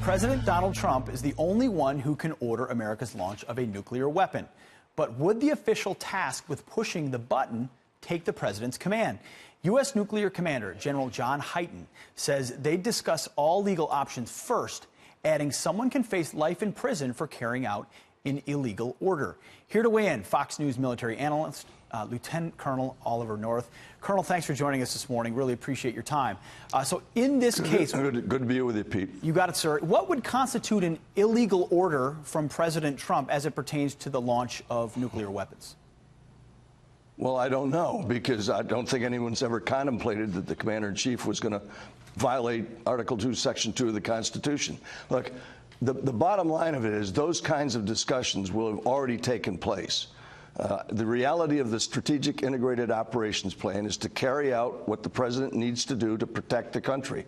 President Donald Trump is the only one who can order America's launch of a nuclear weapon. But would the official tasked with pushing the button take the president's command? U.S. Nuclear Commander General John Hyten says they'd discuss all legal options first, adding someone can face life in prison for carrying out an illegal order. Here to weigh in, Fox News military analyst, Lieutenant Colonel Oliver North. Colonel, thanks for joining us this morning. Really appreciate your time. So in this case... Good to be with you, Pete. You got it, sir. What would constitute an illegal order from President Trump as it pertains to the launch of nuclear weapons? Well, I don't know, because I don't think anyone's ever contemplated that the commander-in-chief was going to violate Article 2, Section 2 of the Constitution. Look, the bottom line of it is those kinds of discussions will have already taken place. The reality of the Strategic Integrated Operations Plan is to carry out what the president needs to do to protect the country.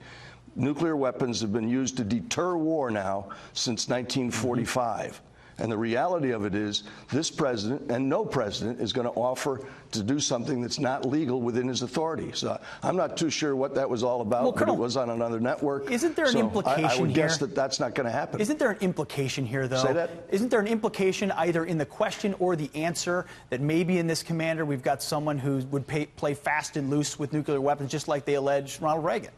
Nuclear weapons have been used to deter war now since 1945. And the reality of it is this president and no president is going to offer to do something that's not legal within his authority. So I'm not too sure what that was all about, but it was on another network. Isn't there an implication here? I would guess that that's not going to happen. Isn't there an implication here, though? Say that? Isn't there an implication either in the question or the answer that maybe in this commander we've got someone who would play fast and loose with nuclear weapons, just like they alleged Ronald Reagan?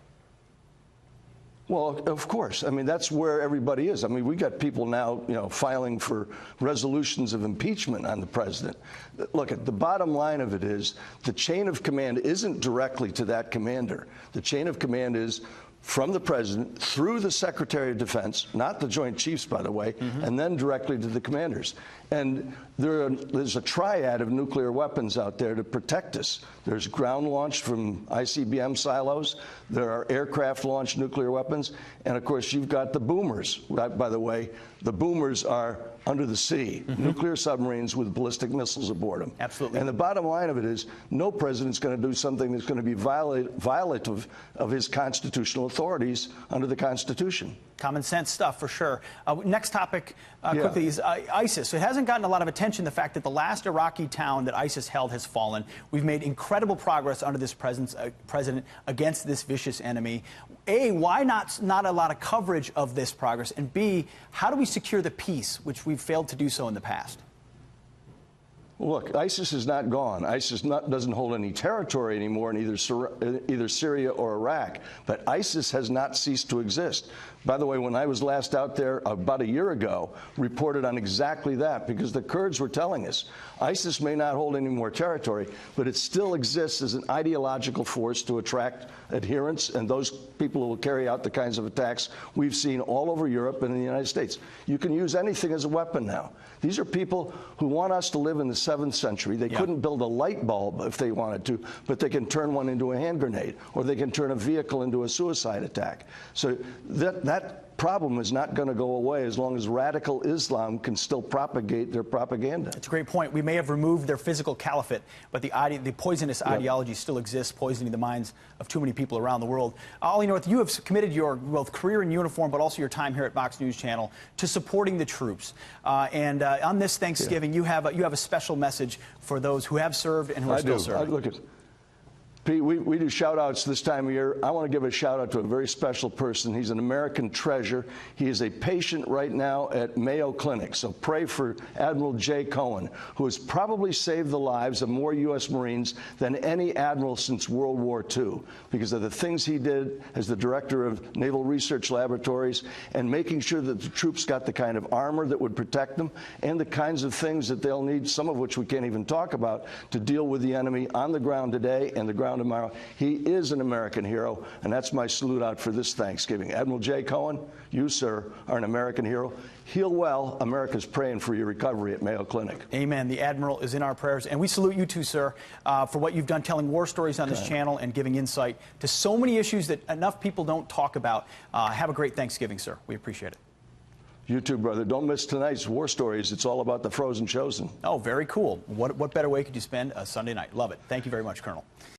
Well, of course. I mean, that's where everybody is. I mean, we got people now, filing for resolutions of impeachment on the president. Look, the bottom line of it is the chain of command isn't directly to that commander. The chain of command is from the president through the Secretary of Defense, not the Joint Chiefs, by the way, and then directly to the commanders. And there's a triad of nuclear weapons out there to protect us. There's ground launched from ICBM silos. There are aircraft-launched nuclear weapons. And, of course, you've got the boomers. By the way, the boomers are under the sea, nuclear submarines with ballistic missiles aboard them. Absolutely. And the bottom line of it is no president's going to do something that's going to be violative of his constitutional authorities under the Constitution. Common sense stuff, for sure. Next topic, quickly, is ISIS. It hasn't gotten a lot of attention, the fact that the last Iraqi town that ISIS held has fallen. We've made incredible progress under this president against this vicious enemy. A, why not a lot of coverage of this progress? And B, how do we secure the peace, which we've failed to do so in the past? Look, ISIS is not gone. ISIS doesn't hold any territory anymore in either Syria or Iraq, but ISIS has not ceased to exist. By the way, when I was last out there about a year ago, reported on exactly that, because the Kurds were telling us ISIS may not hold any more territory, but it still exists as an ideological force to attract adherents and those people who will carry out the kinds of attacks we've seen all over Europe and in the United States. You can use anything as a weapon now. These are people who want us to live in the 7th century. They couldn't build a light bulb if they wanted to, but they can turn one into a hand grenade, or they can turn a vehicle into a suicide attack. So that problem is not going to go away as long as radical Islam can still propagate their propaganda. It's a great point. We may have removed their physical caliphate, but the poisonous ideology still exists, poisoning the minds of too many people around the world. Ollie North, you have committed your both career in uniform, but also your time here at Fox News Channel to supporting the troops. And on this Thanksgiving, you have a special message for those who have served and who are still serving. Pete, we do shout-outs this time of year. I want to give a shout-out to a very special person. He's an American treasure. He is a patient right now at Mayo Clinic. So pray for Admiral Jay Cohen, who has probably saved the lives of more U.S. Marines than any admiral since World War II, because of the things he did as the director of Naval Research Laboratories and making sure that the troops got the kind of armor that would protect them and the kinds of things that they'll need, some of which we can't even talk about, to deal with the enemy on the ground today and the ground tomorrow. He is an American hero, and that's my salute out for this Thanksgiving. Admiral Jay Cohen, you, sir, are an American hero. Heal well. America's praying for your recovery at Mayo Clinic. Amen. The Admiral is in our prayers, and we salute you too, sir, for what you've done telling war stories on this channel and giving insight to so many issues that enough people don't talk about. Have a great Thanksgiving, sir. We appreciate it. You too, brother. Don't miss tonight's War Stories. It's all about the Frozen Chosen. Oh, very cool. What better way could you spend a Sunday night? Love it. Thank you very much, Colonel.